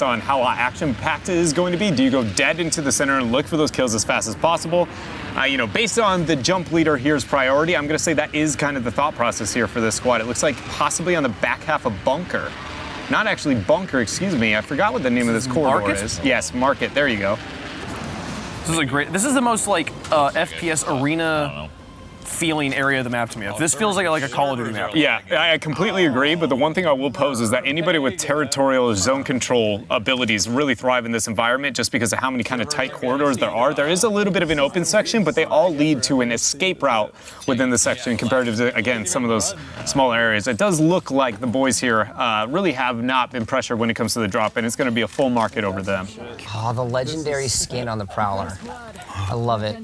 based on how action-packed it is going to be. Do you go dead into the center and look for those kills as fast as possible? You know, based on the jump leader here's priority, I'm going to say that is kind of the thought process here for this squad. It looks like possibly on the back half of bunker. Not actually bunker, excuse me. I forgot what the name of this corridor is. Yes, market. There you go. This is the most like FPS arena feeling area of the map to me. This feels like a Call of Duty map. Yeah, I completely agree, but the one thing I will pose is that anybody with territorial zone control abilities really thrive in this environment just because of how many kind of tight corridors there are. There is a little bit of an open section, but they all lead to an escape route within the section compared to, again, some of those smaller areas. It does look like the boys here really have not been pressured when it comes to the drop, and it's going to be a full market over them. Oh, the legendary skin on the Prowler. I love it.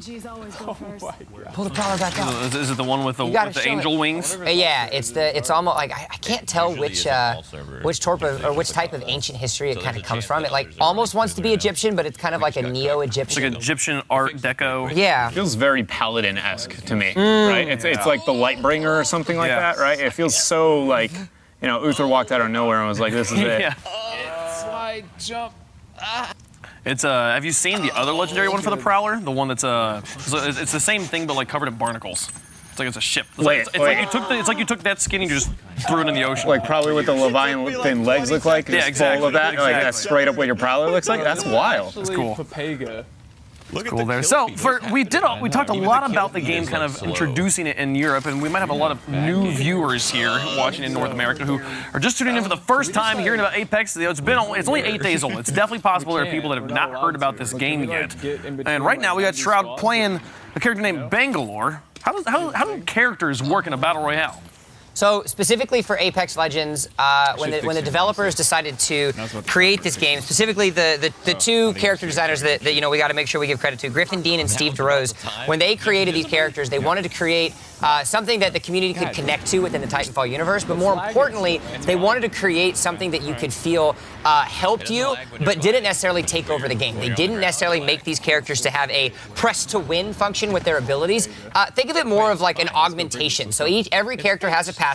Pull the Prowler back out. Is it the one with the angel wings? Yeah, it's almost like I can't tell which type of ancient history it kind of comes from. It like almost wants to be Egyptian, but it's kind of like a neo-Egyptian. It's like Egyptian Art Deco. Yeah. It feels very Paladin-esque to me, right? It's like the Lightbringer or something like that, right? It feels so like, you know, Uther walked out of nowhere and was like, this is it. Yeah. Slide jump. It's have you seen the other legendary one for the Prowler? The one that's it's the same thing but like covered in barnacles. It's like it's a ship. It's like you took that skin and you just threw it in the ocean. Like probably what the Leviathan legs look like. Yeah, exactly. Full of that. Like that's straight up what your Prowler looks like. That's wild. That's cool. Papega. Cool there. So we talked a lot about the game, kind of introducing it in Europe, and we might have a lot of new viewers here watching in North America who are just tuning in for the first time, hearing about Apex. It's only 8 days old. It's definitely possible there are people that have not heard about this game yet. And right now we got Shroud playing a character named Bangalore. How do characters work in a battle royale? So specifically for Apex Legends, when the developers decided to create this game, specifically the two character designers that you know we got to make sure we give credit to, Griffin Dean and Steve DeRose, when they created these characters, they wanted to create something that the community could connect to within the Titanfall universe, but more importantly, they wanted to create something that you could feel helped you, but didn't necessarily take over the game. They didn't necessarily make these characters to have a press to win function with their abilities. Think of it more of like an augmentation. So every character has a passive.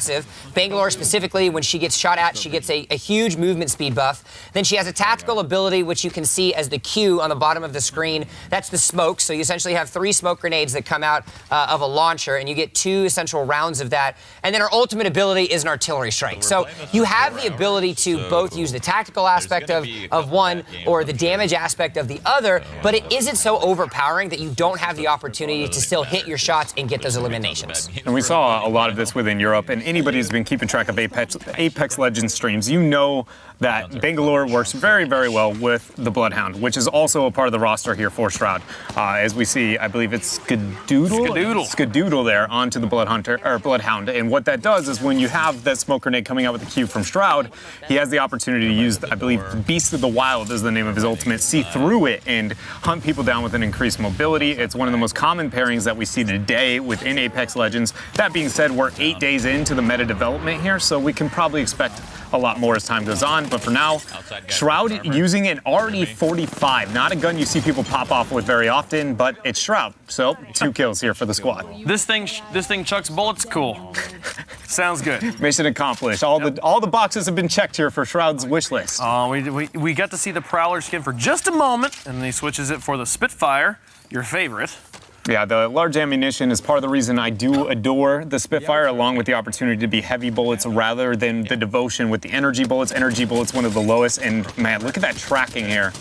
Bangalore specifically, when she gets shot at, she gets a huge movement speed buff. Then she has a tactical ability, which you can see as the Q on the bottom of the screen. That's the smoke. So you essentially have 3 smoke grenades that come out of a launcher, and you get 2 essential rounds of that. And then her ultimate ability is an artillery strike. So you have the ability to both use the tactical aspect of one or the damage aspect of the other, but it isn't so overpowering that you don't have the opportunity to still hit your shots and get those eliminations. And we saw a lot of this within Europe, and anybody who's been keeping track of Apex Legends streams, you know that Bangalore works very, very well with the Bloodhound, which is also a part of the roster here for Shroud. As we see, I believe it's Skadoodle there onto the Bloodhound. And what that does is when you have that smoke grenade coming out with the Q from Shroud, he has the opportunity to use, I believe, Beast of the Wild is the name of his ultimate, see through it and hunt people down with an increased mobility. It's one of the most common pairings that we see today within Apex Legends. That being said, we're 8 days into the meta development here, so we can probably expect a lot more as time goes on. But for now, Shroud using an RE45, not a gun you see people pop off with very often, but it's Shroud. So 2 kills here for the squad. This thing chucks bullets. Cool. Sounds good. Mission accomplished. All the boxes have been checked here for Shroud's wish list. We got to see the Prowler skin for just a moment, and then he switches it for the Spitfire, your favorite. Yeah, the large ammunition is part of the reason I do adore the Spitfire, along with the opportunity to be heavy bullets rather than the devotion with the energy bullets. Energy bullets, one of the lowest, and man, look at that tracking here.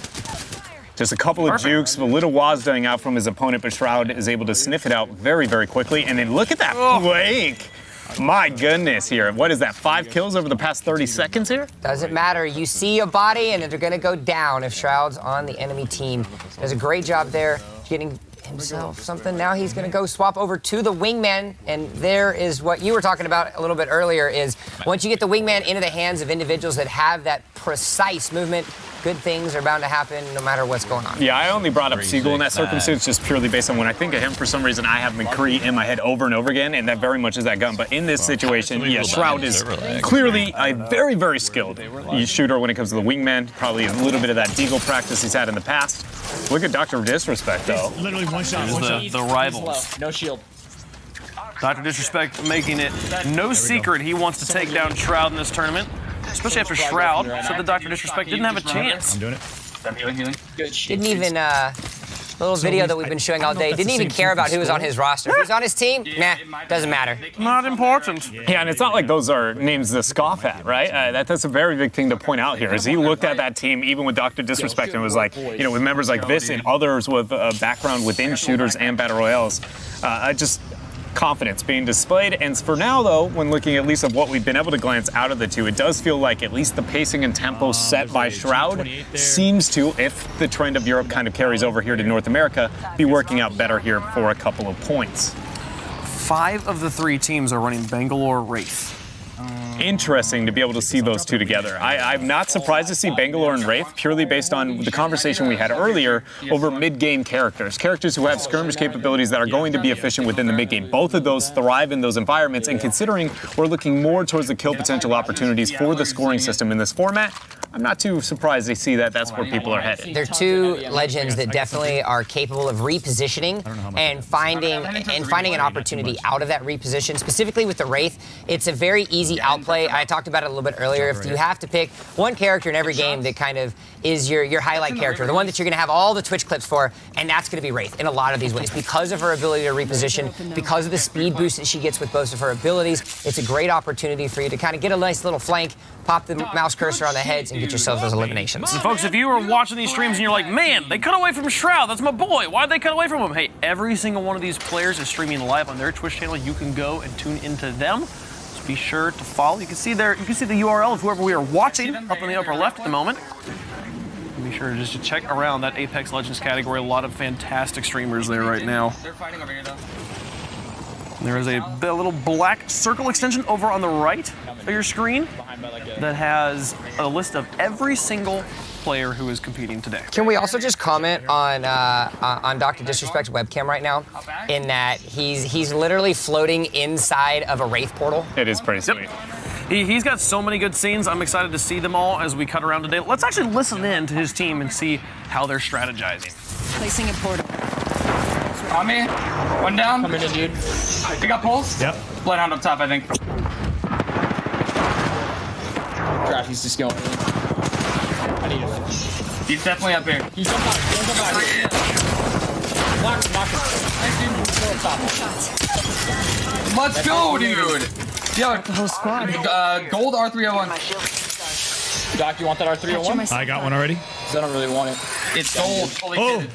Just a couple of jukes, a little Wazdoing out from his opponent, but Shroud is able to sniff it out very, very quickly. And then look at that flank. My goodness here. What is that, 5 kills over the past 30 seconds here? Doesn't matter. You see a body and they're going to go down if Shroud's on the enemy team. Does a great job there getting himself something. Now he's going to go swap over to the wingman, and there is what you were talking about a little bit earlier, is once you get the wingman into the hands of individuals that have that precise movement, good things are bound to happen no matter what's going on. Yeah, I only brought up Siegel in that circumstance just purely based on when I think of him, for some reason I have McCree in my head over and over again, and that very much is that gun. But in this situation, yeah, Shroud is clearly a very, very skilled shooter when it comes to the wingman. Probably a little bit of that deagle practice he's had in the past. Look at DrDisrespect, though. Literally one shot. The rivals. No shield. DrDisrespect making it no secret he wants to take down Shroud in this tournament. especially after Shroud, so the DrDisrespect didn't have a chance. I'm doing it. I'm healing. Good shit. Didn't even, little video that we've been showing all day, didn't even care about who was on his roster. If he's on his team, nah, doesn't matter. Not important. Yeah, and it's not like those are names to scoff at, right? That's a very big thing to point out here. Is he looked at that team, even with DrDisrespect, and was like, with members like Viss and others with a background within shooters and battle royales, just confidence being displayed. And for now, though, when looking at least at what we've been able to glance out of the two, it does feel like at least the pacing and tempo set by Shroud seems to, if the trend of Europe kind of carries over here to North America, be working out better here for a couple of points. 5 of the 3 teams are running Bangalore Wraith. Interesting to be able to see those two together. I'm not surprised to see Bangalore and Wraith purely based on the conversation we had earlier over mid-game characters who have skirmish capabilities that are going to be efficient within the mid-game. Both of those thrive in those environments, and considering we're looking more towards the kill potential opportunities for the scoring system in this format, I'm not too surprised to see that that's where people are headed. They're two legends that definitely are capable of repositioning and finding an opportunity out of that reposition. Specifically with the Wraith, it's a very easy outplay. I talked about it a little bit earlier. If you have to pick one character in every game that kind of is your highlight character, the one that you're going to have all the Twitch clips for, and that's going to be Wraith in a lot of these ways. Because of her ability to reposition, because of the speed boost that she gets with both of her abilities, it's a great opportunity for you to kind of get a nice little flank, pop the mouse cursor on the heads, and get yourself those eliminations. And folks, if you were watching these streams and you're like, man, they cut away from Shroud, that's my boy, why'd they cut away from him? Hey, every single one of these players is streaming live on their Twitch channel. You can go and tune into them. So be sure to follow. You can see the URL of whoever we are watching up in the upper left at the moment. Be sure just to check around that Apex Legends category. A lot of fantastic streamers there right now. They're fighting over here, though. There is a little black circle extension over on the right of your screen that has a list of every single player who is competing today. Can we also just comment on DrDisrespect's webcam right now, in that he's literally floating inside of a Wraith portal? It is pretty sweet. He's got so many good scenes. I'm excited to see them all as we cut around today. Let's actually listen in to his team and see how they're strategizing. Placing a portal. On me. One down. Coming in, dude. We got pulse. Yep. Bloodhound up top, I think. Crap, he's just going. I need it. He's definitely up here. He's jump out. Don't jump out here. Knock him. Let's go, dude. Yo, The whole squad. gold R301. Doc, you want that R301? I got one already. I don't really want it. It's gold. Holy shit.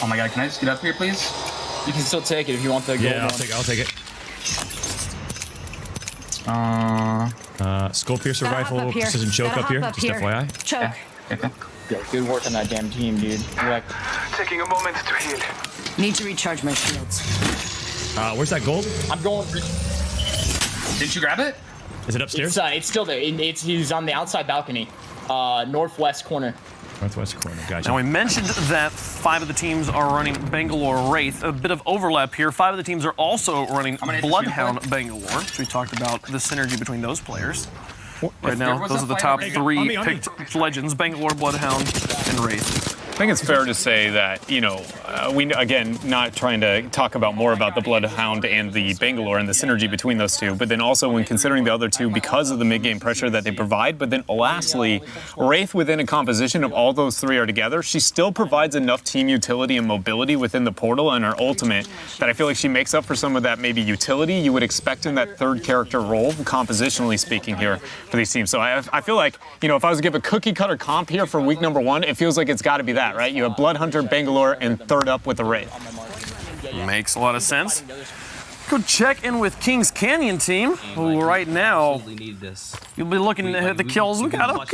Oh my god, can I just get up here, please? You can still take it if you want the gold Yeah, one. I'll take it. Skull piercer That'll rifle, hop up here. precision choke That'll up here. hop up Just here. FYI. Choke. Okay. Yo, good work on that damn team, dude. Like, Taking a moment to heal. Need to recharge my shields. Where's that gold? I'm going. Didn't you grab it? Is it upstairs? It's still there. He's on the outside balcony, northwest corner. Northwest corner. Gotcha. Now, we mentioned that 5 of the teams are running Bangalore Wraith. A bit of overlap here. 5 of the teams are also running Bloodhound Bangalore. So we talked about the synergy between those players. Right now, those are the top 3 picked legends: Bangalore, Bloodhound, and Wraith. I think it's fair to say that, we, again, not trying to talk about more about the Bloodhound and the Bangalore and the synergy between those two, but then also when considering the other two because of the mid-game pressure that they provide, but then lastly, Wraith within a composition of all those 3 are together, she still provides enough team utility and mobility within the portal and her ultimate that I feel like she makes up for some of that maybe utility you would expect in that third character role, compositionally speaking here for these teams. So I feel like, if I was to give a cookie cutter comp here for week number 1, it feels like it's got to be that, right? You have Bloodhunter, Bangalore, and third up with the Wraith. Makes a lot of sense. Go check in with Kings Canyon team, who right now, you'll be looking at the kills. We got, what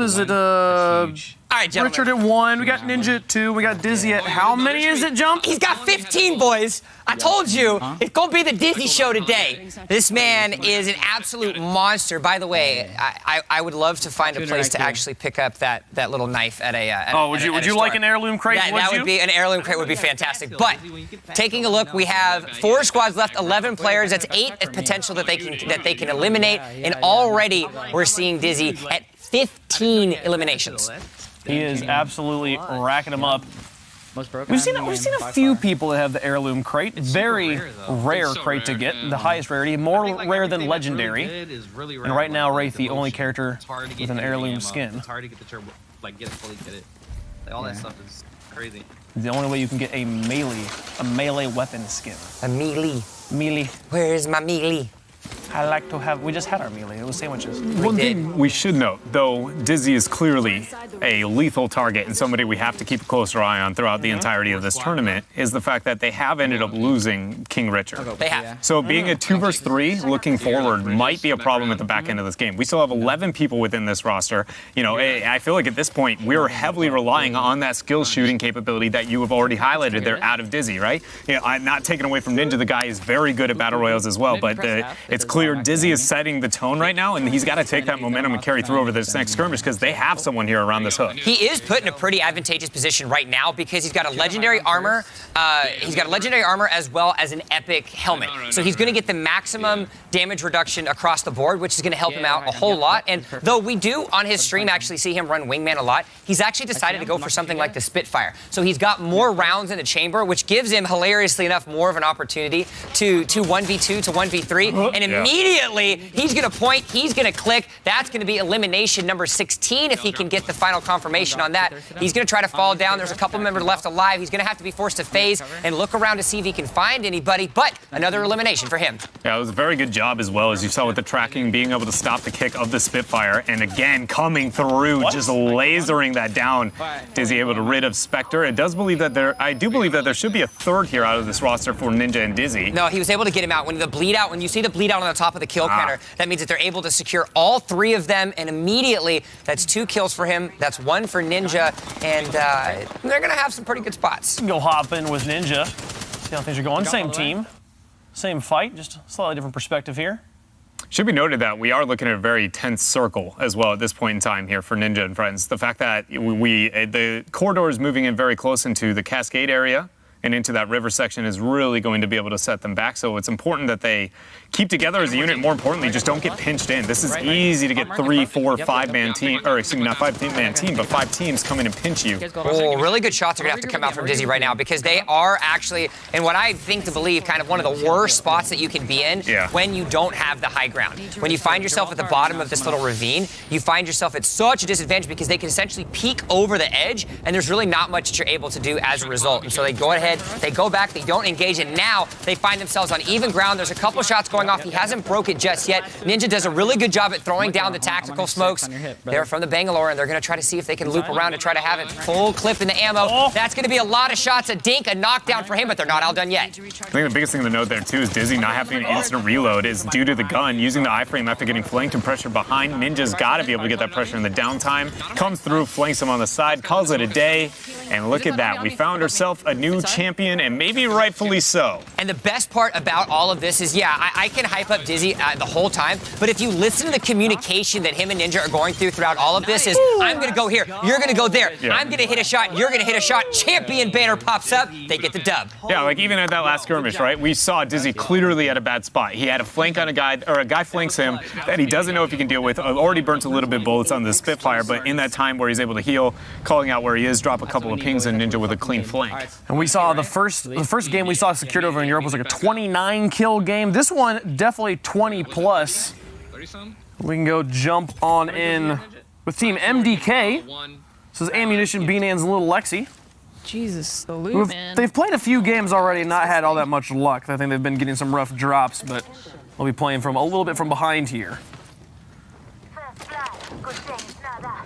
is it, All right, gentlemen. Richard at 1, we got Ninja at 2, we got Dizzy at, how many is it, Jump? He's got 15, boys. I told you, it's gonna be the Dizzy show today. This man is an absolute monster. By the way, I would love to find a place to actually pick up that little knife at a. Would you like an heirloom crate? That would be an heirloom crate. Would be fantastic. But taking a look, we have 4 squads left, 11 players. That's 8 potential that they can eliminate, and already we're seeing Dizzy at 15 eliminations. He is absolutely racking them up. Most broken. We've seen a few people that have the heirloom crate. Very rare crate to get. The highest rarity, more rare than legendary. And right now, Wraith, the only character with an heirloom skin. It's hard to get the turbo, like get it fully get it. Like, all that stuff is crazy. The only way you can get a melee weapon skin. A melee. Melee. Where's my melee? I like to have. We just had our melee. It was sandwiches. One thing we should note, though, Dizzy is clearly a lethal target and somebody we have to keep a closer eye on throughout the entirety of this tournament, is the fact that they have ended up losing King Richard. They have. So being a 2 versus 3 looking forward might be a problem at the back end of this game. We still have 11 people within this roster. You know, I feel like at this point we're heavily relying on that skill shooting capability that you have already highlighted there out of Dizzy, right? You know, I'm not taking away from Ninja. The guy is very good at battle royals as well, but it's clear Dizzy is setting the tone right now, and he's got to take that momentum and carry through over this next skirmish because they have someone here around this hook. He is put in a pretty advantageous position right now because he's got a legendary armor. He's got a legendary armor as well as an epic helmet. So he's going to get the maximum damage reduction across the board, which is going to help him out a whole lot. And though we do on his stream actually see him run Wingman a lot, he's actually decided to go for something like the Spitfire. So he's got more rounds in the chamber, which gives him, hilariously enough, more of an opportunity to 1v2, to 1v3, and immediately he's going to point, he's going to click. That's going to be elimination number 16 if he can get the final confirmation on that. He's going to try to fall down. There's a couple members left alive. He's going to have to be forced to phase and look around to see if he can find anybody, but another elimination for him. Yeah, it was a very good job as well, as you saw with the tracking, being able to stop the kick of the Spitfire, and again, coming through, just lasering that down. Dizzy able to rid of Spectre. I do believe that there should be a third here out of this roster for Ninja and Dizzy. No, he was able to get him out. When you see the bleed out on the top of the kill counter, that means that they're able to secure all 3 of them, and immediately that's 2 kills for him. That's 1 for Ninja, and they're going to have some pretty good spots. Go hop in with Ninja. See how things are going. Same team, same fight, just a slightly different perspective here. Should be noted that we are looking at a very tense circle as well at this point in time here for Ninja and friends. The fact that the corridor is moving in very close into the Cascade area and into that river section is really going to be able to set them back. So it's important that they keep together as a unit. More importantly, just don't get pinched in. This is easy to get 3, 4, 5-man team, or excuse me, not 5-man team, but 5 teams come in and pinch you. Oh, really good shots are going to have to come out from Dizzy right now because they are actually, in what I think to believe, kind of one of the worst spots that you can be in when you don't have the high ground. When you find yourself at the bottom of this little ravine, you find yourself at such a disadvantage because they can essentially peek over the edge, and there's really not much that you're able to do as a result. And so they go ahead, they go back, they don't engage, and now they find themselves on even ground. There's a couple shots going off. He hasn't broke it just yet. Ninja does a really good job at throwing down the tactical smokes. They're from the Bangalore, and they're going to try to see if they can loop around and try to have it full clip in the ammo. That's going to be a lot of shots. A dink, a knockdown for him, but they're not all done yet. I think the biggest thing to note there, too, is Dizzy not having an instant reload is due to the gun. Using the iframe after getting flanked and pressure behind, Ninja's got to be able to get that pressure in the downtime. Comes through, flanks him on the side, calls it a day, and look at that. We found ourselves a new champion, and maybe rightfully so. And the best part about all of this is, I can hype up Dizzy the whole time, but if you listen to the communication that him and Ninja are going throughout all of this is, I'm going to go here, you're going to go there, I'm going to hit a shot, you're going to hit a shot, champion banner pops up, they get the dub. Yeah, like even at that last skirmish, right, we saw Dizzy clearly at a bad spot. He had a flank on a guy, or a guy flanks him that he doesn't know if he can deal with, already burnt a little bit of bullets on the Spitfire, but in that time where he's able to heal, calling out where he is, drop a couple of pings, and Ninja with a clean flank. And we saw the first game we saw secured over in Europe was like a 29 kill game. This one definitely 20 plus. We can go jump on in with Team MDK. This is Annemunition, Beanan's Little Lexi. Jesus, the loot, man. They've played a few games already and not had all that much luck. I think they've been getting some rough drops, but they'll be playing from a little bit from behind here.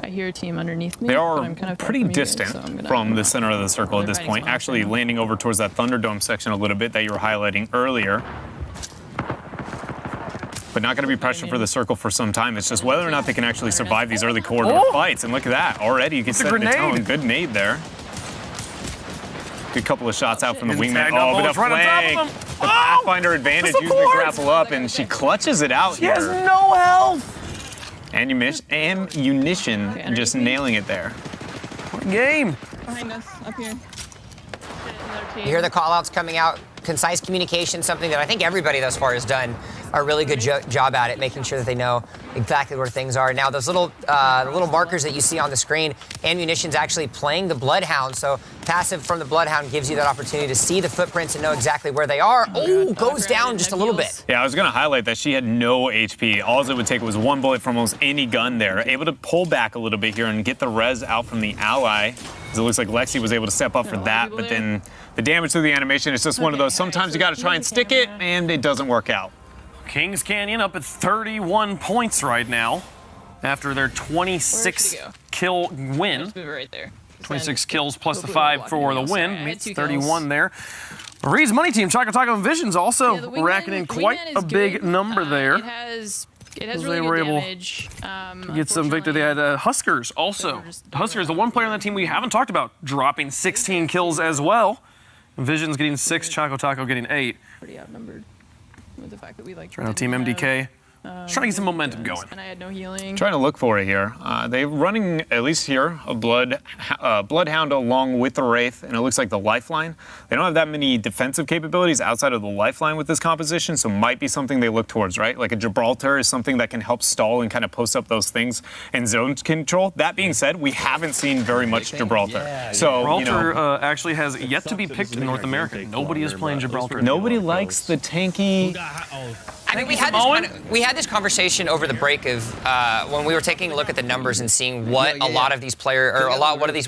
I hear a team underneath me. They are but I'm kind of pretty distant from the center of the circle at this point, actually landing over towards that Thunderdome section a little bit that you were highlighting earlier. But not going to be pressure for the circle for some time. It's just whether or not they can actually survive these early corridor fights. And look at that. Already you can set the tone. Good nade there. Good couple of shots out from the wingman. Oh, but a flank. The Pathfinder advantage using the grapple up, and she clutches it out here. She has no health. Annemunition just nailing it there. What game? Behind us, up here. You hear the call-outs coming out. Concise communication, something that I think everybody thus far has done a really good job at it, making sure that they know exactly where things are. Now, those little markers that you see on the screen, Annemunition's actually playing the Bloodhound, so passive from the Bloodhound gives you that opportunity to see the footprints and know exactly where they are. Oh, goes down just a little bit. Yeah, I was going to highlight that she had no HP. All it would take was one bullet from almost any gun there. Able to pull back a little bit here and get the res out from the ally. It looks like Lexi was able to step up for that, but then the damage to the animation is just one of those. Sometimes you got to try and stick it, and it doesn't work out. Kings Canyon up at 31 points right now after their 26 kill win. Right there. 26 kills plus the 5 for the win. Meets 31 kills. there. Reed's money team, Chocotaco and Vision's also Yeah, the wingman- racking in the quite wingman a is big good. number there. It has really They good were able damage. to get some victory. They had Huskers also. Huskers, the one player on the team we haven't talked about, dropping 16 kills as well. Vision's getting 6, Chocotaco getting 8. Pretty outnumbered with the fact that we like. Trying to team MDK. Just trying to get some momentum going. And I had no healing. Trying to look for it here. They're running, at least here, a Bloodhound along with the Wraith, and it looks like the Lifeline. They don't have that many defensive capabilities outside of the Lifeline with this composition, so might be something they look towards, right? Like a Gibraltar is something that can help stall and kind of post up those things and zone control. That being said, we haven't seen very much Gibraltar. So, Gibraltar actually has yet to be picked in North America. Nobody is playing Gibraltar. Nobody likes the tanky. I mean, we had this conversation over the break of when we were taking a look at the numbers and seeing what a lot of these players, or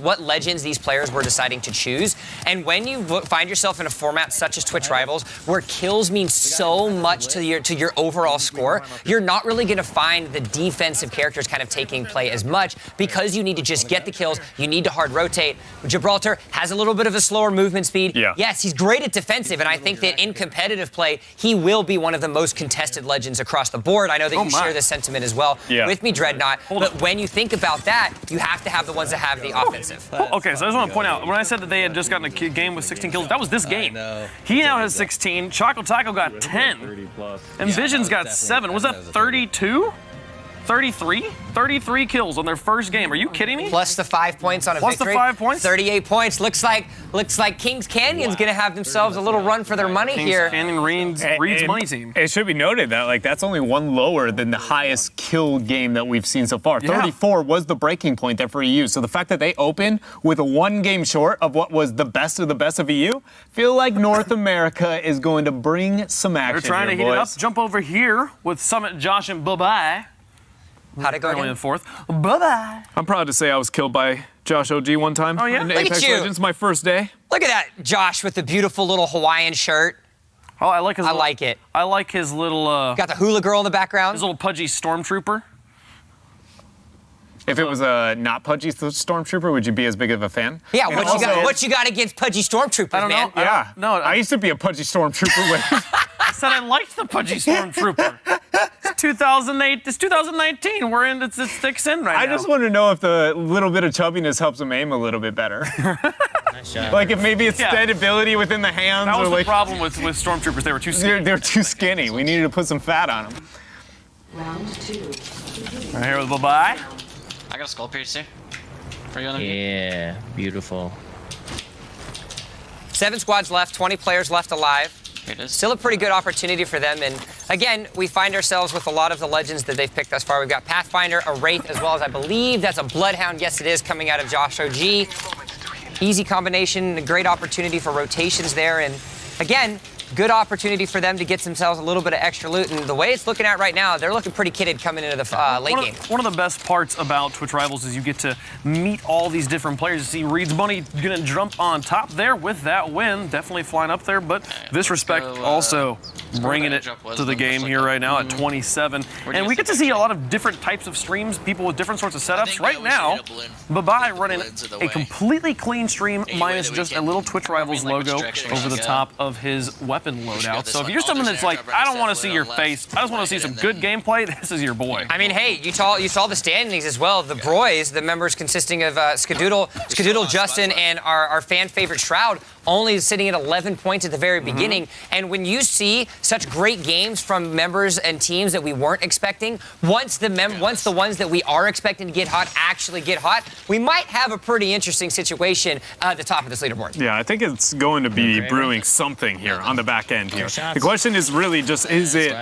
what legends these players were deciding to choose. And when you find yourself in a format such as Twitch Rivals, where kills mean so much to your overall score, you're not really going to find the defensive characters kind of taking play as much because you need to just get the kills. You need to hard rotate. Gibraltar has a little bit of a slower movement speed. Yeah. Yes, he's great at defensive, and I think that in competitive play, he will be one of the most contested legends across the board. I know that you share this sentiment as well with me, Dreadnought. But when you think about that, you have to have the ones that have the offensive. Okay, so I just want to point out, when I said that they had just gotten a game with 16 kills, that was this game. He now has 16, Chocotaco got 10, and Vision's got 7. Was that 32? 33? 33 kills on their first game. Are you kidding me? Plus the 5 points on a Plus victory. the 5 points? 38 points. Looks like Kings Canyon's going to have themselves a little run for their money here. Canyon Reed's money team. It should be noted that that's only one lower than the highest kill game that we've seen so far. Yeah. 34 was the breaking point there for EU. So the fact that they open with a 1 game short of what was the best of EU, feel like North America is going to bring some action. They're trying to heat it up. Jump over here with Summit, Josh, and Bye-Bye. How'd it go Early again? in the 4th. Bye-bye. I'm proud to say I was killed by Josh OG one time. Oh, yeah? In Look at Apex you. Legends, my first day. Look at that, Josh, with the beautiful little Hawaiian shirt. Oh, I like his. I like it. I like his little. Got the hula girl in the background. His little pudgy stormtrooper. If it was a not pudgy Stormtrooper, would you be as big of a fan? Yeah, And what you got against pudgy stormtroopers, I don't know. man? I used to be a pudgy Stormtrooper with. I said I liked the pudgy stormtrooper. It's 2008. It's 2019. We're in. It's sticks in right now. I just want to know if the little bit of chubbiness helps him aim a little bit better. Nice shot. Like if maybe it's steadability within the hands. That was or the like, problem with stormtroopers. They were too skinny. They're too skinny. We needed to put some fat on them. Round 2. Right here with Bye-Bye. I got a skull piercer. For you on the Yeah, beautiful. 7 squads left, 20 players left alive. Here it is. Still a pretty good opportunity for them. And again, we find ourselves with a lot of the legends that they've picked thus far. We've got Pathfinder, a Wraith, as well as I believe that's a Bloodhound. Yes, it is coming out of Josh OG. Easy combination, a great opportunity for rotations there. And again, good opportunity for them to get themselves a little bit of extra loot. And the way it's looking at right now, they're looking pretty kitted coming into the late game. One of the best parts about Twitch Rivals is you get to meet all these different players. You see Reed's Money gonna jump on top there with that win. Definitely flying up there, but DrDisrespect also bringing it to the game here right now at 27. And we get to see a lot of different types of streams, people with different sorts of setups. Right now, Bye-Bye running a completely clean stream minus just a little Twitch Rivals logo over the top of his weapon loadout. So if you're someone that's like, I don't want to see your face, I just want to see some good gameplay, this is your boy. I mean, hey, you saw the standings as well. The Broys, the members consisting of Skadoodle, Justin, and our fan favorite Shroud, only sitting at 11 points at the very beginning. And when you see such great games from members and teams that we weren't expecting, once the ones that we are expecting to get hot actually get hot, we might have a pretty interesting situation at the top of this leaderboard. Yeah, I think it's going to be brewing something here on the back back end here. The question is really just, is it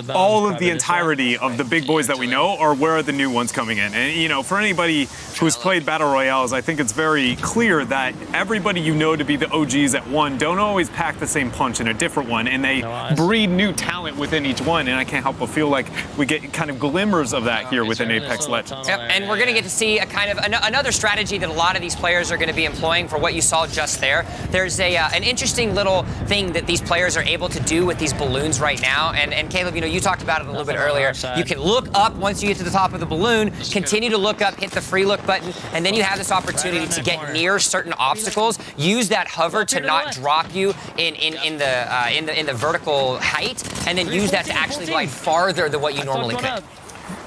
all of the entirety of the big boys that we know, or where are the new ones coming in? And, you know, for anybody who's played Battle Royales, I think it's very clear that everybody you know to be the OGs at one don't always pack the same punch in a different one, and they breed new talent within each one, and I can't help but feel like we get kind of glimmers of that here within Apex Legends. Yep, and we're going to get to see a kind of another strategy that a lot of these players are going to be employing for what you saw just there. There's an interesting little thing that these players are able to do with these balloons right now, and Caleb, you know, you talked about it a little bit earlier. You can look up once you get to the top of the balloon, continue to look up, hit the free look button, and then you have this opportunity to get near certain obstacles. Use that hover to not drop you in the vertical height, and then use that to actually glide farther than what you normally could.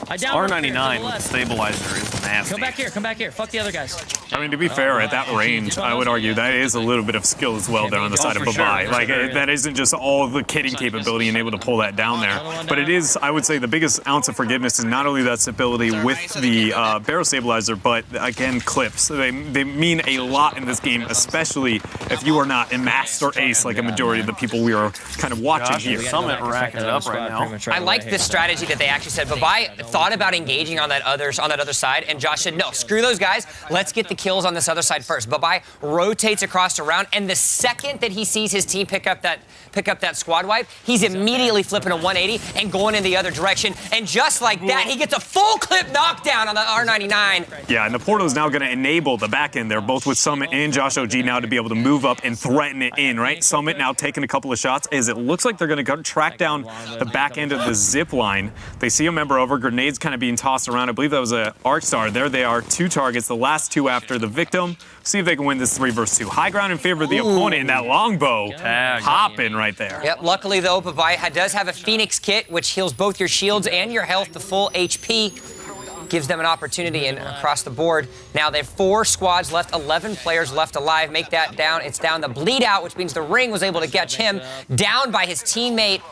R99 with the stabilizer is nasty. Come back here. Fuck the other guys. I mean, to be fair, at that range, I would argue that is a little bit of skill as well there on the side of Babai. Like, that isn't just all the kitting capability and able to pull that down there. But it is, I would say, the biggest ounce of forgiveness is not only that stability with the barrel stabilizer, but, again, clips. They mean a lot in this game, especially if you are not a master ace like a majority of the people we are kind of watching here. Summit racking it up right now. I like this strategy that they actually said. Babai thought about engaging on that other side, and Josh said, no, screw those guys. Let's get the kills on this other side first. Babai rotates across around, and the second that he sees his team pick up that squad wipe, he's immediately flipping a 180 and going in the other direction. And just like that, he gets a full clip knockdown on the R99. Yeah, and the portal is now going to enable the back end there, both with Summit and Josh OG now to be able to move up and threaten it in, right? Summit now taking a couple of shots as it looks like they're going to go track down the back end of the zip line. They see a member over, grenades kind of being tossed around. I believe that was an Arc Star. There they are, 2 targets, the last 2 after the victim. See if they can win this 3 versus 2. High ground in favor of the opponent, and that longbow hopping right there. Yep, luckily though, Babai does have a Phoenix kit, which heals both your shields and your health to full HP. Gives them an opportunity and across the board. Now they have 4 squads left, 11 players left alive. Make that down. It's down the bleed out, which means the ring was able to catch him down by his teammate.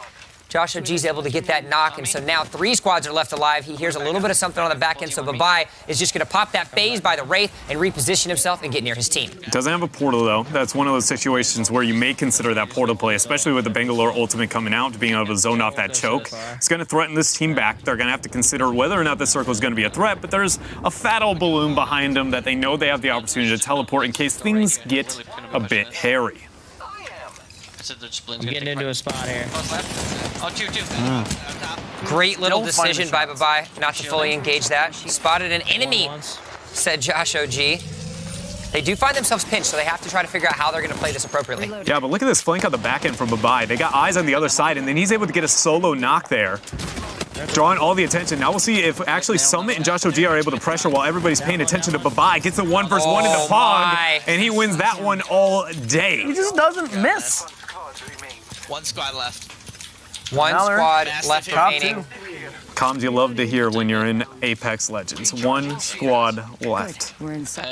Josh OG's able to get that knock, and so now 3 squads are left alive. He hears a little bit of something on the back end, so Babai is just going to pop that phase by the Wraith and reposition himself and get near his team. Doesn't have a portal, though. That's one of those situations where you may consider that portal play, especially with the Bangalore ultimate coming out, being able to zone off that choke. It's going to threaten this team back. They're going to have to consider whether or not this circle is going to be a threat, but there's a fat old balloon behind them that they know they have the opportunity to teleport in case things get a bit hairy. I'm getting into a spot here. Oh, two. Great little decision by Babai not to fully engage that. He spotted an enemy, said Josh OG. They do find themselves pinched, so they have to try to figure out how they're going to play this appropriately. Yeah, but look at this flank on the back end from Babai. They got eyes on the other side, and then he's able to get a solo knock there, drawing all the attention. Now we'll see if actually Summit and Josh OG are able to pressure while everybody's paying attention to Babai. Gets a 1 versus 1 in the fog, and he wins that one all day. He just doesn't miss. 1 squad left. 1 squad left remaining. Comms you love to hear when you're in Apex Legends. 1 squad left.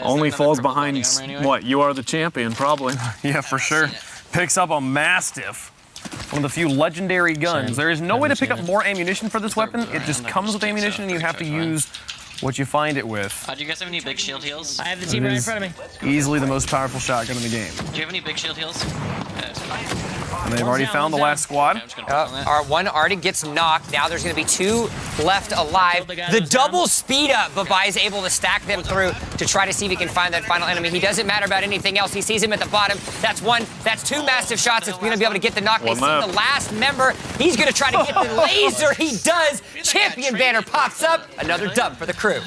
Only falls behind, what, you are the champion, probably. Yeah, for sure. Picks up a Mastiff. One of the few legendary guns. There is no way to pick up more ammunition for this weapon. It just comes with ammunition, and you have to use what you find it with. Do you guys have any big shield heals? I have the team right in front of me. Easily the most powerful shotgun in the game. Do you have any big shield heals? And they've already found the last squad. Our 1 already gets knocked. Now there's going to be 2 left alive. The double speed up, Babai is able to stack them through to try to see if he can find that final enemy. He doesn't matter about anything else. He sees him at the bottom. That's 1. That's 2 massive shots. It's going to be able to get the knock. They see the last member. He's going to try to get the laser. He does. Champion banner pops up. Another dub for the crew.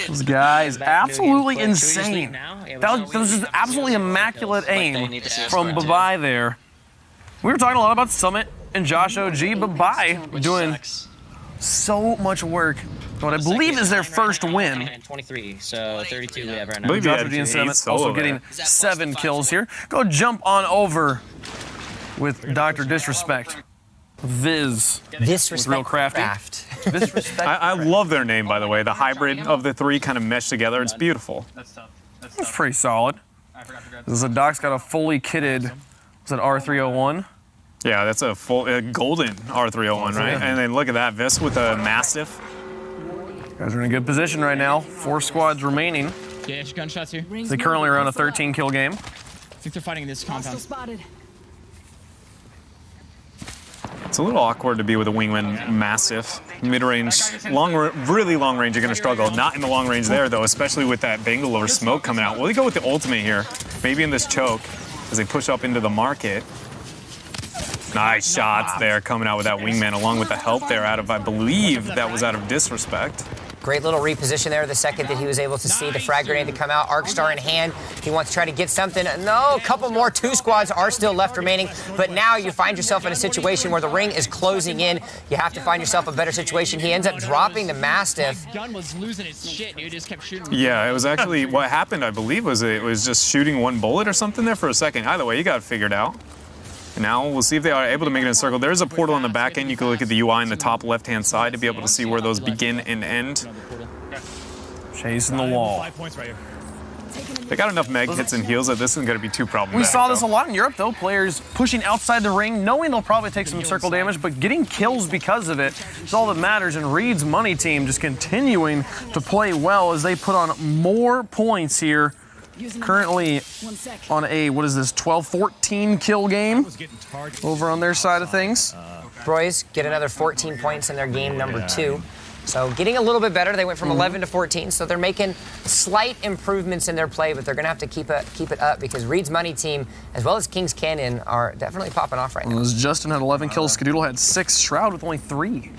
This guy is absolutely insane. That was just absolutely immaculate aim from Babai there. We were talking a lot about Summit and Josh OG, Babai doing so much work. What I believe is their first win. 23, so 32 we have right now. Josh OG and Summit also getting 7 kills here. Go jump on over with DrDisrespect. Viss. Disrespect. Real crafty. I love their name, by the way. The hybrid of the 3 kind of mesh together. It's beautiful. It's pretty solid. This Doc's got a fully kitted, was it R301? Yeah, that's a full golden R301, right? And then look at that, Viss with a Mastiff. Guys are in a good position right now. 4 squads remaining. Yeah, gunshots here. They currently are on a 13-kill game. I think they're fighting in this compound. a little awkward to be with a wingman massive. Mid-range, really long range, you're going to struggle. Not in the long range there, though, especially with that Bangalore smoke coming out. Will he go with the ultimate here? Maybe in this choke as they push up into the market. Nice shots there coming out with that wingman, along with the help there out of, I believe, that was out of Disrespect. Great little reposition there the second that he was able to see the frag grenade to come out. Arcstar in hand. He wants to try to get something. No, a couple more. 2 squads are still left remaining. But now you find yourself in a situation where the ring is closing in. You have to find yourself a better situation. He ends up dropping the Mastiff. Gun was losing its shit, dude. Just kept shooting. Yeah, it was actually what happened, I believe, was it was just shooting 1 bullet or something there for a second. Either way, you got it figured out. And now we'll see if they are able to make it in a circle. There's a portal on the back end. You can look at the UI in the top left-hand side to be able to see where those begin and end. Chasing the wall. 5 points right here. They got enough meg hits and heals that this isn't going to be too problematic. We saw this a lot in Europe, though. Players pushing outside the ring, knowing they'll probably take some circle damage, but getting kills because of it is all that matters. And Reed's money team just continuing to play well as they put on more points here. Currently on a, 12-14 kill game over on their side of things. Broys get another 14 points in their game number 2. So getting a little bit better. They went from 11 to 14, so they're making slight improvements in their play, but they're going to have to keep it up because Reed's money team, as well as Kings Canyon, are definitely popping off right now. As Justin had 11 kills, Skadoodle had 6, Shroud with only 3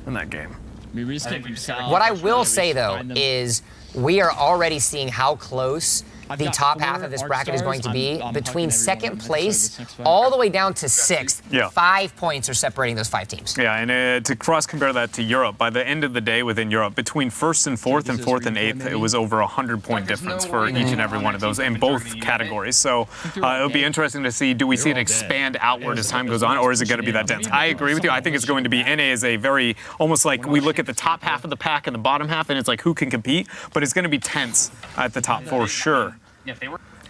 in that game. What I will say, though, is we are already seeing how close the top half of this bracket is going to be. Between second place all the way down to 6th, Yeah. 5 points are separating those 5 teams. Yeah, and to cross-compare that to Europe, by the end of the day within Europe, between 1st and 4th and 4th and 8th, it was over 100-point difference for each and every one of those in both categories. So it'll be interesting to see, do we see it expand outward as time goes on, or is it going to be that dense? I agree with you. I think it's going to be, NA is a very, almost like we look at the top half of the pack and the bottom half, and it's like who can compete, but it's going to be tense at the top for sure.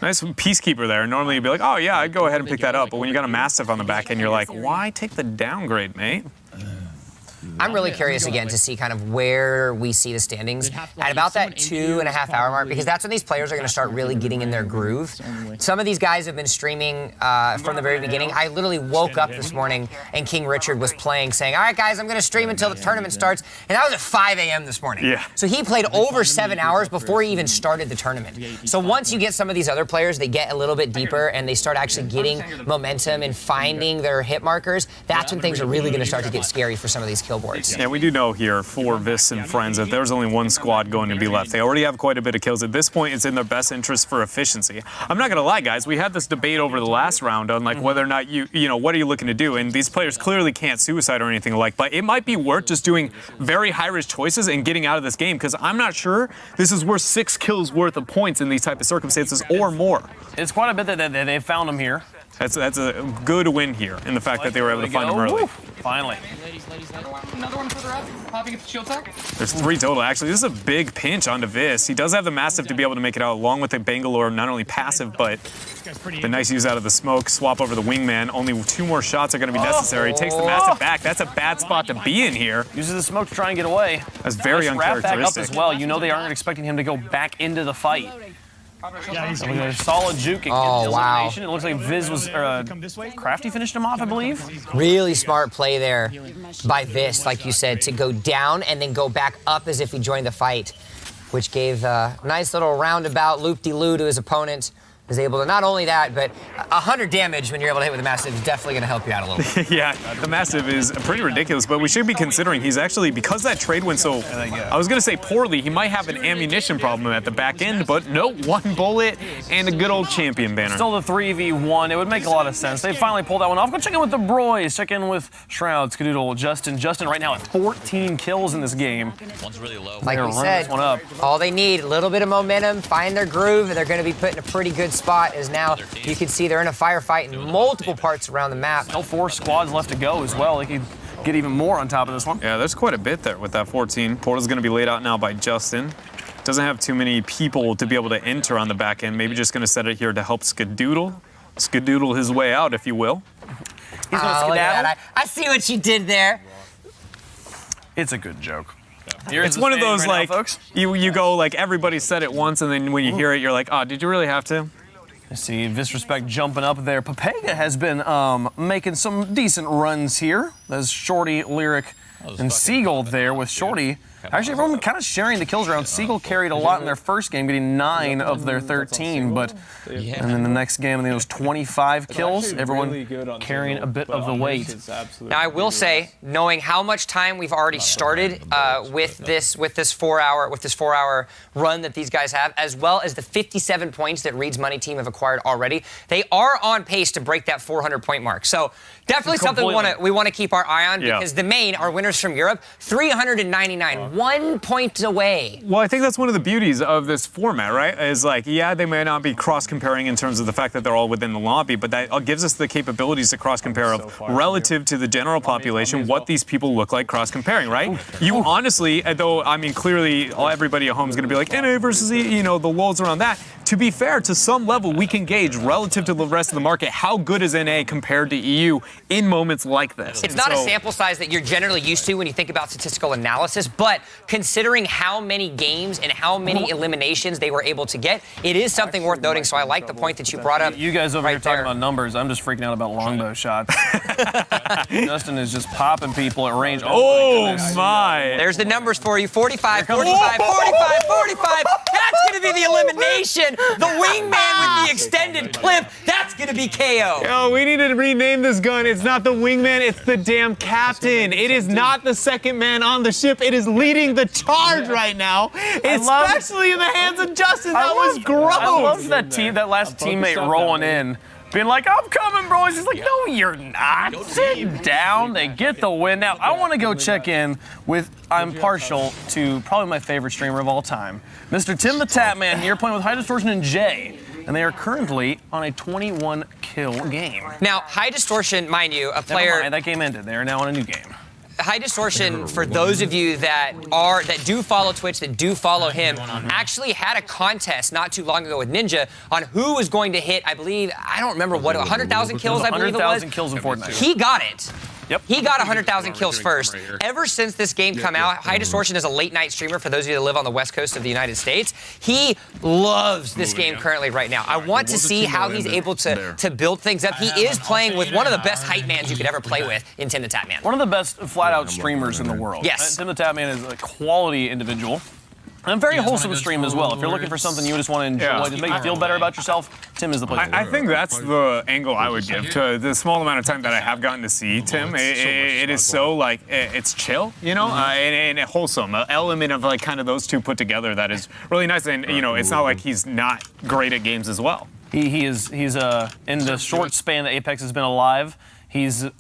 Nice peacekeeper there. Normally you'd be like, oh yeah, I'd go ahead and pick that up. But when you got a Mastiff on the back end, you're like, why take the downgrade, mate? I'm really curious again to see kind of where we see the standings at about that 2.5 hour mark, because that's when these players are going to start really getting in their groove. Some of these guys have been streaming from the very beginning. I literally woke up this morning and King Richard was playing, saying, all right, guys, I'm going to stream until the tournament starts. And that was at 5 a.m. this morning. Yeah. So he played over 7 hours before he even started the tournament. So once you get some of these other players, they get a little bit deeper and they start actually getting momentum and finding their hit markers. That's when things are really going to start to get scary for some of these kill boards. Yeah, we do know here for Viss and friends that there's only 1 squad going to be left. They already have quite a bit of kills. At this point, it's in their best interest for efficiency. I'm not going to lie, guys. We had this debate over the last round on like whether or not you know, what are you looking to do? And these players clearly can't suicide or anything like, but it might be worth just doing very high-risk choices and getting out of this game, because I'm not sure this is worth 6 kills worth of points in these type of circumstances or more. It's quite a bit that they found him here. That's a good win here in the fact that they were able to find him early. Woo. Finally. Another one further up. Popping at the shield tech. There's 3 total, actually. This is a big pinch onto Viss. He does have the Mastiff to be able to make it out, along with the Bangalore, not only passive, but the nice use out of the smoke, swap over the wingman. Only 2 more shots are going to be necessary. Takes the Mastiff back. That's a bad spot to be in here. Uses the smoke to try and get away. That's very Nice wrap back up uncharacteristic. as well. You know they aren't expecting him to go back into the fight. Yeah, he's A solid juke and Oh, wow. elimination. It looks like Viz was Crafty finished him off, I believe. Really smart play there by Viss, like you said, to go down and then go back up as if he joined the fight, which gave a nice little roundabout loop-de-loo to his opponent. Is able to not only that, but 100 damage when you're able to hit with a Mastiff is definitely going to help you out a little bit. Yeah, the Mastiff is pretty ridiculous, but we should be considering he's actually, because that trade went so, I was going to say poorly, he might have an ammunition problem at the back end, but no, 1 bullet and a good old champion banner. Still the 3v1. It would make a lot of sense. They finally pulled that one off. Go check in with the Broys. Check in with Shroud, Skadoodle, Justin. Justin right now at 14 kills in this game. One's really low. Like we Running said, this one up. all they need, a little bit of momentum, find their groove, and they're going to be put in a pretty good spot, as now you can see they're in a firefight in multiple parts around the map. Still 4 squads left to go as well. They could get even more on top of this one. Yeah, there's quite a bit there with that 14. Portal's going to be laid out now by Justin. Doesn't have too many people to be able to enter on the back end. Maybe just going to set it here to help Skadoodle his way out, if you will. He's going to Look at skedaddle. that. I see what you did there. It's a good joke. It's one of those, right like, now, folks. you go, like, everybody said it once, and then when you hear it, you're like, oh, did you really have to? I see DrDisrespect jumping up there. Papega has been making some decent runs here. There's Shorty, Lirik, and Seagull there with Shorty. Actually, everyone kind of sharing the kills around. Seagull carried a lot in their first game, getting 9 of their 13, but and then the next game, it was 25 kills. Everyone carrying a bit of the weight. Now, I will say, knowing how much time we've already started with this 4-hour run that these guys have, as well as the 57 points that Reed's Money team have acquired already, they are on pace to break that 400-point mark. So definitely something we want to keep our eye on, because the main, our winners from Europe, 399, 1 point away. Well, I think that's one of the beauties of this format, right? Is like, yeah, they may not be cross-comparing in terms of the fact that they're all within the lobby, but that gives us the capabilities to cross-compare of relative to the general population what these people look like cross-comparing, right? You honestly, though, I mean, clearly everybody at home is going to be like, NA versus E, you know, the lulls around that. To be fair, to some level, we can gauge relative to the rest of the market how good is NA compared to EU in moments like this. It's not a sample size that you're generally used to when you think about statistical analysis, but considering how many games and how many eliminations they were able to get, it is something worth noting. So I like the point that you brought up. You guys over here talking about numbers. I'm just freaking out about longbow shots. Justin is just popping people at range. Oh my! There's the numbers for you. 45, 45, 45, 45. That's going to be the elimination. The wingman with the extended clip. That's going to be KO. Yo, we need to rename this gun. It's not the wingman, it's the damn captain. It is not the second man on the ship. It is leading the charge right now, especially in the hands of Justin. That was gross. I love that last teammate rolling in, being like, I'm coming, bro. He's just like, no, you're not. Sit down. They get the win. Now, I want to go check in with, I'm partial to probably my favorite streamer of all time, Mr. TimTheTatman here, playing with High Distortion and Jay. And they are currently on a 21-kill game. Now, High Distortion, mind you, a player... Never mind, that game ended. They are now on a new game. High Distortion, for those of you that do follow Twitch, that do follow him, actually had a contest not too long ago with Ninja on who was going to hit, I believe, I don't remember what, 100,000 kills, I believe it was. 100,000 kills in Fortnite. He got it. Yep. He got 100,000 kills first. Ever since this game come out, High Distortion is a late-night streamer for those of you that live on the west coast of the United States. He loves this game currently right now. I want to see how he's able to build things up. He is playing with one of the best hype mans you could ever play with in TimTheTatman. One of the best flat-out streamers in the world. Yes. TimTheTatman is a quality individual. And very wholesome stream as well. If you're looking for something you just want to enjoy, to make you feel better about yourself, Tim is the place. I think that's the angle I would give to the small amount of time that I have gotten to see Tim. It is so, like, it's chill, you know, and wholesome. An element of, like, kind of those two put together that is really nice. And, you know, it's not like he's not great at games as well. He's in the short span that Apex has been alive, he's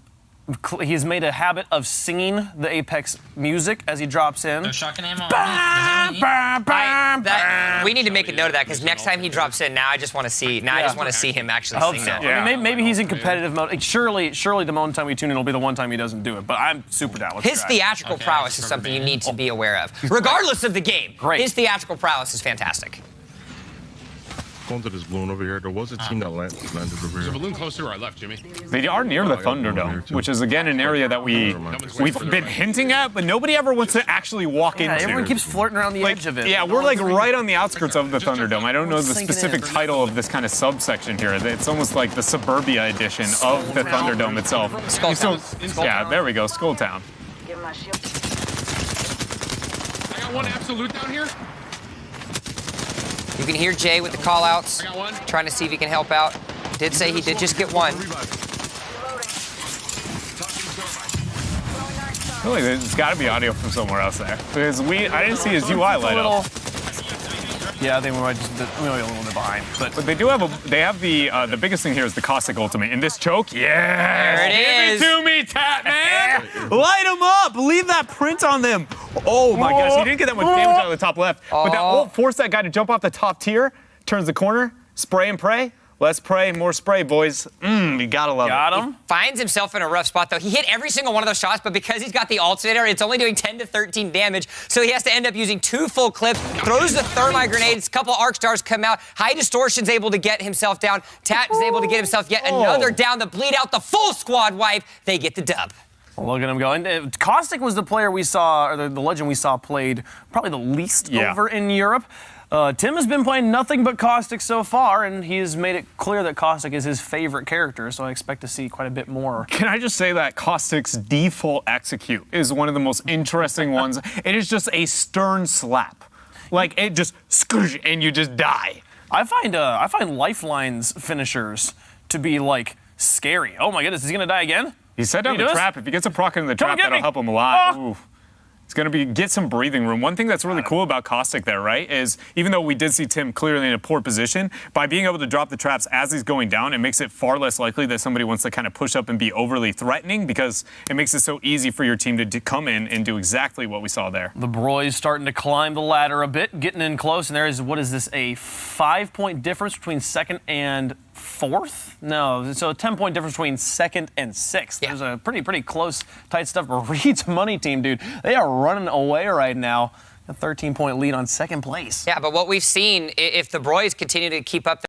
made a habit of singing the Apex music as he drops in. We need to make a note of that, because next time he drops in, now I just want to see. I just want to see him actually sing that. Yeah. I mean, maybe he's in competitive mode. Like, surely the one time we tune in will be the one time he doesn't do it. But I'm super down with his theatrical prowess is something you need to be aware of, regardless of the game. Great. His theatrical prowess is fantastic. Going to this balloon over here. There was a team that landed over here. There's a balloon close to where I left, Jimmy. They are near the Thunderdome, which is, again, an area that we've been hinting at, but nobody ever wants to actually walk into. Everyone keeps flirting around the edge of it. Yeah, we're like right on the outskirts of the Thunderdome. I don't know the specific title of this kind of subsection here. It's almost like the suburbia edition of the Thunderdome itself. Skulltown. Yeah, there we go, Skulltown. I got one absolute down here. You can hear Jay with the call-outs, trying to see if he can help out. Did say he did just get one. I feel like there's got to be audio from somewhere else there, because I didn't see his UI light up. Yeah, I think we might be a little bit behind. But they do have the biggest thing here is the caustic ultimate. In this choke, yeah, there it is. Give it to me, Tatman. Light them up. Leave that print on them. Oh my gosh, he didn't get that much damage out of the top left. But that ult forced that guy to jump off the top tier, turns the corner, spray and pray. Less pray, more spray, boys. You gotta love it. Got him. He finds himself in a rough spot, though. He hit every single one of those shots, but because he's got the alternator, it's only doing 10 to 13 damage, so he has to end up using 2 full clips, throws the thermite grenades, a couple arc stars come out, High Distortion's able to get himself down, Tat is able to get himself yet another down, the bleed out, the full squad wipe, they get the dub. Look at him going. Caustic was the player we saw, or the legend we saw played probably the least over in Europe. Tim has been playing nothing but Caustic so far, and he has made it clear that Caustic is his favorite character, so I expect to see quite a bit more. Can I just say that Caustic's default execute is one of the most interesting ones. It is just a stern slap. Like, it just scoosh, and you just die. I find Lifeline's finishers to be, like, scary. Oh my goodness, is he gonna die again? He set down the trap. If he gets a proc into the trap, that'll help him a lot. Ooh. It's going to get some breathing room. One thing that's really cool about Caustic there, right, is even though we did see Tim clearly in a poor position, by being able to drop the traps as he's going down, it makes it far less likely that somebody wants to kind of push up and be overly threatening because it makes it so easy for your team to come in and do exactly what we saw there. The Broy's starting to climb the ladder a bit, getting in close, and there is, what is this, a 5-point difference between second and fourth? No, so a 10-point difference between second and sixth. Yeah. There's a pretty close, tight stuff. But Reed's money team, dude, they are running away right now. A 13-point lead on second place. Yeah, but what we've seen, if the Broys continue to keep up